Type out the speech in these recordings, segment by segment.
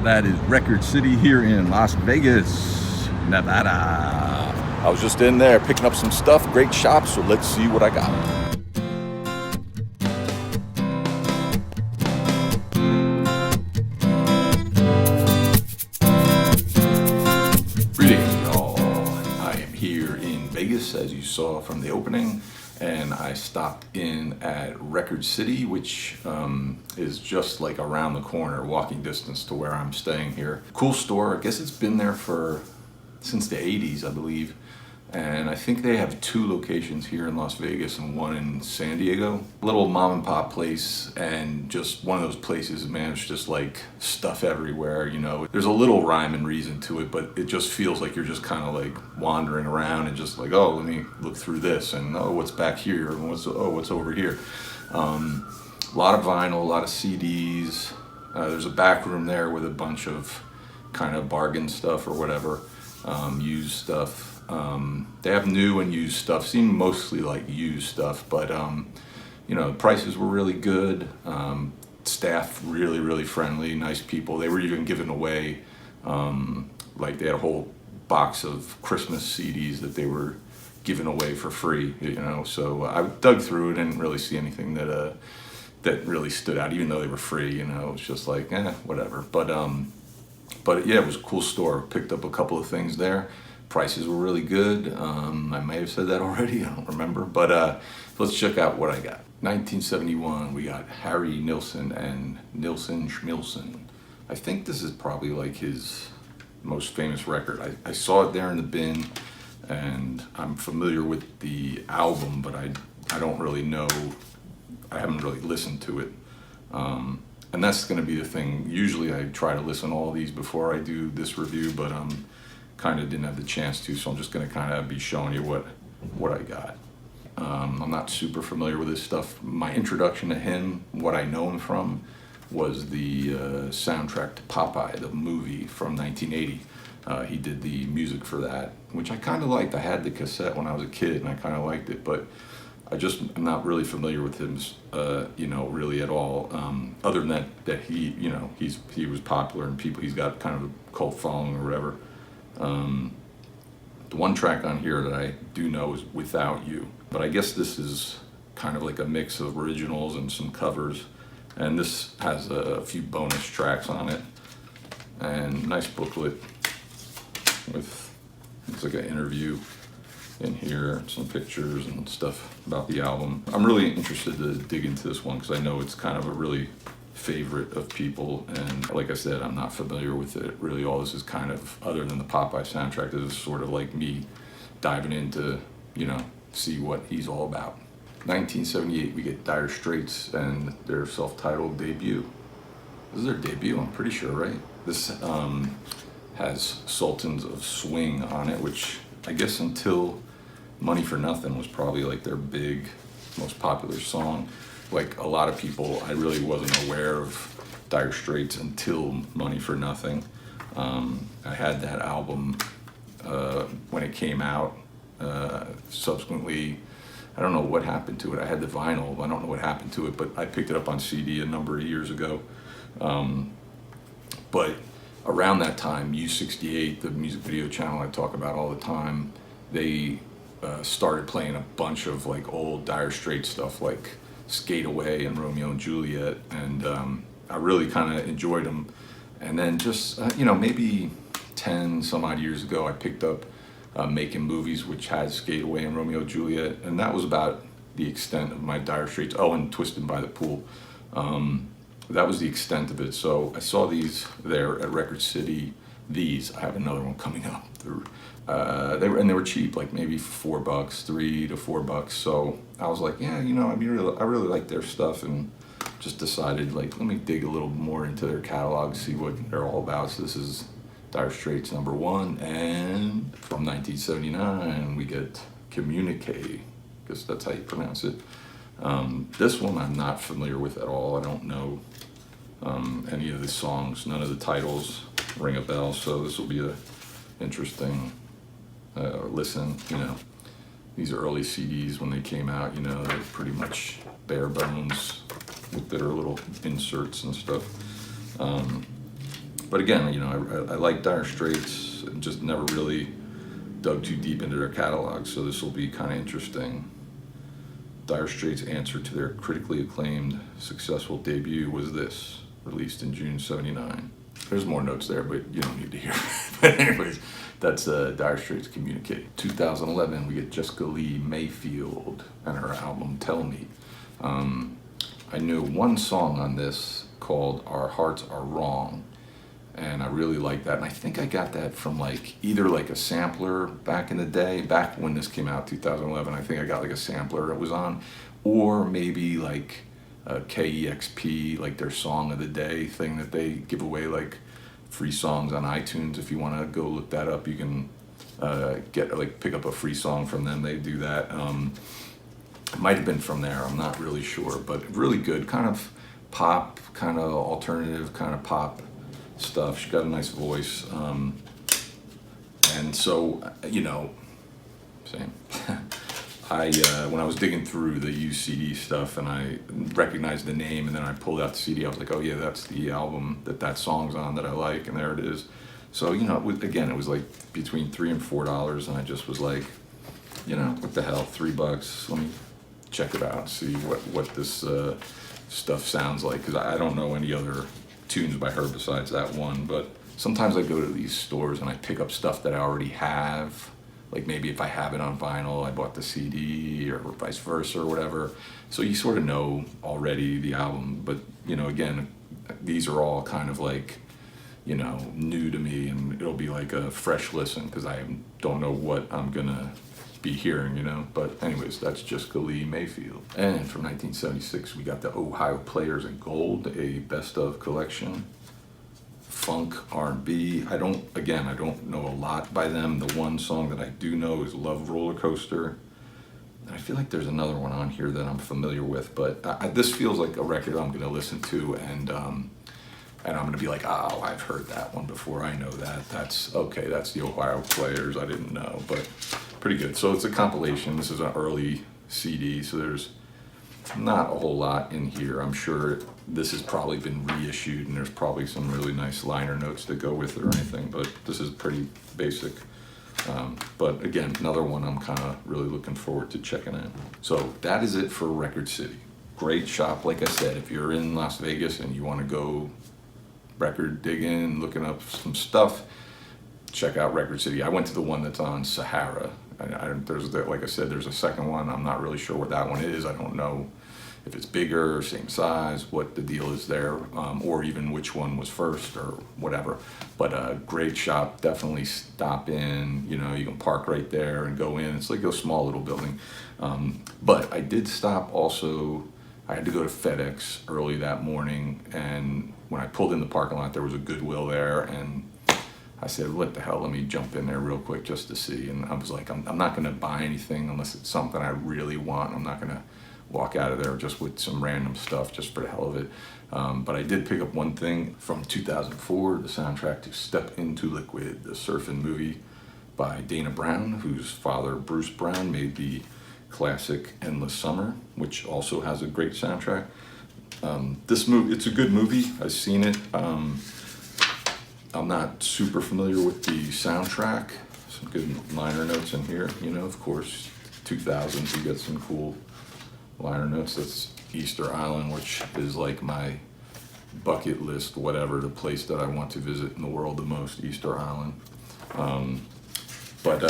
That is Record City here in Las Vegas, Nevada. I was just in there picking up some stuff, great shop, so let's see what I got. Greetings, y'all. I am here in Vegas, as you saw from the opening, and I stopped in at Record City, which is just like around the corner, walking distance to where I'm staying here. Cool store. I guess it's been there since the 80s, I believe. And I think they have 2 locations here in Las Vegas and 1 in San Diego. Little mom and pop place, and just one of those places, man, it's just like stuff everywhere, you know. There's a little rhyme and reason to it, but it just feels like you're just kind of like wandering around and just like, oh, let me look through this, and oh, what's back here, and what's over here. A lot of vinyl, a lot of CDs. There's a back room there with a bunch of kind of bargain stuff or whatever, used stuff. They have new and used stuff. Seemed mostly like used stuff, but you know, the prices were really good. Staff really friendly, nice people. They were even giving away like they had a whole box of Christmas CDs that they were giving away for free, you know. So I dug through it and didn't really see anything that really stood out, even though they were free, you know. It was just like, whatever. But yeah, it was a cool store. Picked up a couple of things there. Prices were really good. I may have said that already, I don't remember. But let's check out what I got. 1971, we got Harry Nilsson and Nilsson Schmilsson. I think this is probably like his most famous record. I saw it there in the bin, and I'm familiar with the album, but I don't really know. I haven't really listened to it. And that's going to be the thing. Usually I try to listen to all these before I do this review, but kind of didn't have the chance to, so I'm just going to kind of be showing you what I got. I'm not super familiar with this stuff. My introduction to him, what I know him from, was the soundtrack to Popeye, the movie from 1980. He did the music for that, which I kind of liked. I had the cassette when I was a kid, and I kind of liked it, but I just am not really familiar with him, you know, really at all. Other than that he, you know, he was popular, and he's got kind of a cult following or whatever. The one track on here that I do know is Without You, but I guess this is kind of like a mix of originals and some covers, and this has a few bonus tracks on it, and nice booklet with, looks like an interview in here, some pictures and stuff about the album. I'm really interested to dig into this one because I know it's kind of a really favorite of people, and like I said, I'm not familiar with it really. All this is kind of, other than the Popeye soundtrack, this is sort of like me diving into, you know, see what he's all about. 1978, we get Dire Straits and their self-titled debut. This is their debut, I'm pretty sure, right? This has Sultans of Swing on it, which I guess until Money for Nothing was probably like their big, most popular song. Like a lot of people, I really wasn't aware of Dire Straits until Money for Nothing. I had that album when it came out. Subsequently, I don't know what happened to it. I had the vinyl. I don't know what happened to it, but I picked it up on CD a number of years ago. But around that time, U68, the music video channel I talk about all the time, they started playing a bunch of like old Dire Straits stuff, like Skate Away and Romeo and Juliet, and I really kind of enjoyed them. And then just, you know, maybe 10 some odd years ago, I picked up Making Movies, which has Skate Away and Romeo and Juliet, and that was about the extent of my Dire Straits. Oh, and Twisted by the Pool. That was the extent of it. So I saw these there at Record City. I have another one coming up. They were cheap, like maybe $4, $3 to $4. So I was like, yeah, you know, I really like their stuff, and just decided, like, let me dig a little more into their catalog, see what they're all about. So this is Dire Straits #1, and from 1979 we get Communique, because that's how you pronounce it. This one I'm not familiar with at all. I don't know any of the songs. None of the titles ring a bell, so this will be a interesting listen. You know, these early CDs when they came out, you know, they're pretty much bare bones with their little inserts and stuff. But again, I like Dire Straits, just never really dug too deep into their catalog, so this will be kind of interesting. Dire Straits' answer to their critically acclaimed, successful debut was this, released in June '79. There's more notes there, but you don't need to hear it. But anyways, that's Dire Straits' Communicate. 2011, we get Jessica Lee Mayfield and her album Tell Me. I knew one song on this called Our Hearts Are Wrong, and I really like that. And I think I got that from either a sampler back in the day, back when this came out, 2011. I think I got a sampler it was on, or maybe KEXP, their song of the day thing that they give away, free songs on iTunes. If you want to go look that up, you can pick up a free song from them. They do that. It might have been from there, I'm not really sure, but really good, kind of pop, kind of alternative, kind of pop stuff. She got a nice voice, and so same. When I was digging through the used CD stuff and I recognized the name, and then I pulled out the CD, I was like, oh yeah, that's the album that song's on that I like, and there it is. So it was between $3 and $4, and I just was like, what the hell, $3? Let me check it out, see what this stuff sounds like, because I don't know any other tunes by her besides that one. But sometimes I go to these stores and I pick up stuff that I already have, maybe if I have it on vinyl, I bought the CD, or vice versa, or whatever. So you sort of know already the album, but again, these are all kind of new to me, and it'll be a fresh listen because I don't know what I'm gonna be hearing, But anyways, that's Jessica Lee Mayfield. And from 1976, we got the Ohio Players in Gold, a best of collection. Funk, R&B. I don't know a lot by them. The one song that I do know is Love Roller Coaster. I feel like there's another one on here that I'm familiar with, but this feels like a record I'm gonna listen to, and I'm gonna be like, oh, I've heard that one before. I know that. That's okay. That's the Ohio Players. I didn't know, but pretty good. So it's a compilation. This is an early CD, so there's not a whole lot in here. I'm sure this has probably been reissued, and there's probably some really nice liner notes that go with it or anything, but this is pretty basic. But again, another one I'm kind of really looking forward to checking out. So that is it for Record City. Great shop, like I said. If you're in Las Vegas and you want to go record digging, looking up some stuff, check out Record City. I went to the one that's on Sahara. Like I said, there's a second one. I'm not really sure what that one is. I don't know if it's bigger or same size, what the deal is there, or even which one was first or whatever. But a great shop, definitely stop in. You can park right there and go in. It's like a small little building. But I did stop also. I had to go to FedEx early that morning, and when I pulled in the parking lot, there was a Goodwill there, and I said, what the hell, let me jump in there real quick just to see. And I was like, I'm not gonna buy anything unless it's something I really want. I'm not gonna walk out of there just with some random stuff just for the hell of it. But I did pick up one thing from 2004, the soundtrack to Step Into Liquid, the surfing movie by Dana Brown, whose father, Bruce Brown, made the classic Endless Summer, which also has a great soundtrack. This movie, it's a good movie. I've seen it. I'm not super familiar with the soundtrack. Some good liner notes in here. Of course, 2000s, you get some cool liner notes. That's Easter Island, which is like my bucket list, whatever, the place that I want to visit in the world the most, Easter Island. But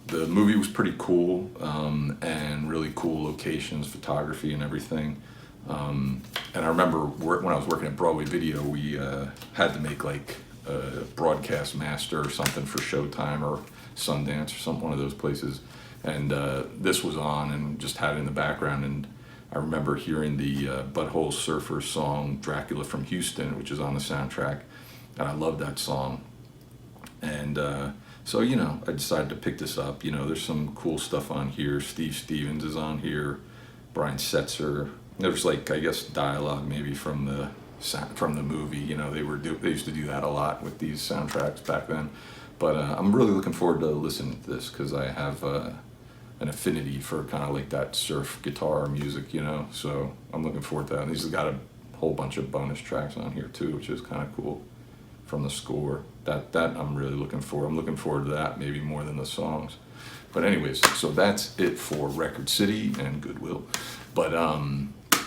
the movie was pretty cool, and really cool locations, photography, and everything. And I remember when I was working at Broadway Video, we had to make a broadcast master or something for Showtime or Sundance or one of those places. And this was on and just had it in the background. And I remember hearing the Butthole Surfer song, Dracula from Houston, which is on the soundtrack. And I love that song. And so, I decided to pick this up. There's some cool stuff on here. Steve Stevens is on here, Brian Setzer. There's I guess dialogue maybe from the movie. They used to do that a lot with these soundtracks back then. But I'm really looking forward to listening to this because I have an affinity for kind of that surf guitar music, So I'm looking forward to that. And these have got a whole bunch of bonus tracks on here too, which is kind of cool from the score. That I'm really looking for. I'm looking forward to that maybe more than the songs. But anyways, so that's it for Record City and Goodwill. But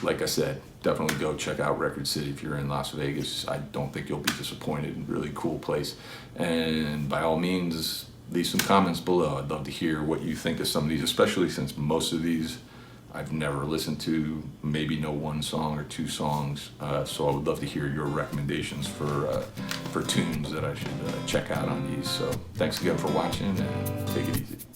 like I said, definitely go check out Record City if you're in Las Vegas. I don't think you'll be disappointed. Really cool place. And by all means, leave some comments below. I'd love to hear what you think of some of these, especially since most of these I've never listened to, maybe know one song or two songs. So I would love to hear your recommendations for tunes that I should check out on these. So thanks again for watching, and take it easy.